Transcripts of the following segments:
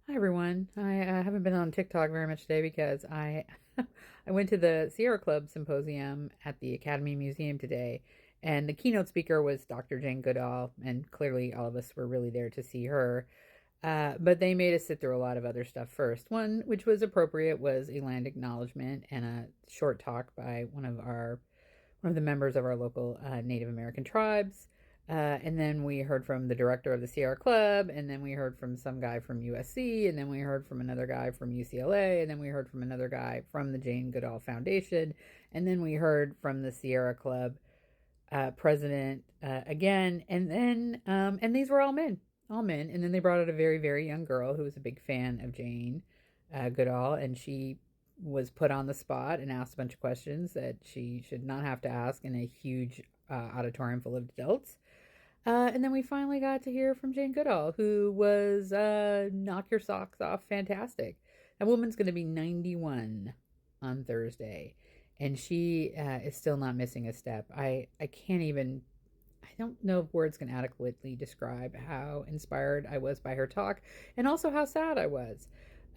Hi everyone. I haven't been on TikTok very much today because I I went to the Sierra Club symposium at the Academy Museum today, and the keynote speaker was Dr. Jane Goodall, and clearly all of us were really there to see her. But they made us sit through a lot of other stuff first. One, which was appropriate, was a land acknowledgement and a short talk by one of the members of our local Native American tribes. And then we heard from the director of the Sierra Club, and then we heard from some guy from USC, and then we heard from another guy from UCLA, and then we heard from another guy from the Jane Goodall Foundation, and then we heard from the Sierra Club president again, and these were all men, and then they brought out a very very young girl who was a big fan of Jane Goodall, and she was put on the spot and asked a bunch of questions that she should not have to ask in a huge auditorium full of adults. And then we finally got to hear from Jane Goodall, who was knock your socks off fantastic. That woman's going to be 91 on Thursday, and she is still not missing a step. I can't even, I don't know if words can adequately describe how inspired I was by her talk and also how sad I was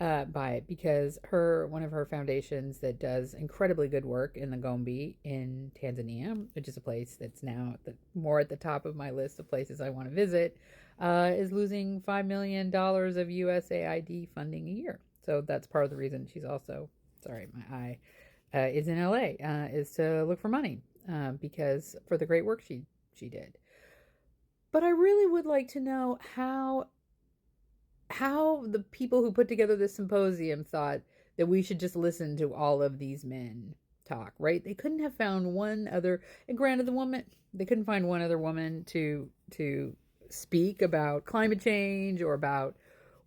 by it, because one of her foundations that does incredibly good work in the Gombe in Tanzania, which is a place that's now more at the top of my list of places I want to visit, is losing $5 million of USAID funding a year. So that's part of the reason she's also, sorry, my eye, is in LA, is to look for money, because for the great work she did. But I really would like to know how the people who put together this symposium thought that we should just listen to all of these men talk, right? They couldn't have found one other, and granted, they couldn't find one other woman to speak about climate change or about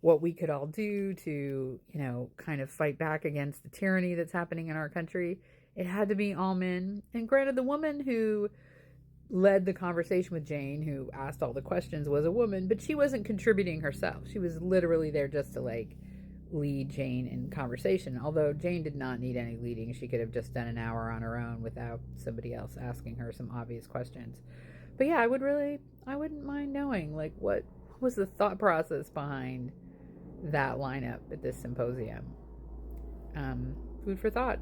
what we could all do to, kind of fight back against the tyranny that's happening in our country. It had to be all men. And granted, the woman who led the conversation with Jane, who asked all the questions, was a woman, but she wasn't contributing herself. She was literally there just to lead Jane in conversation. Although Jane did not need any leading, she could have just done an hour on her own without somebody else asking her some obvious questions. But yeah, I wouldn't mind knowing what was the thought process behind that lineup at this symposium. Food for thought.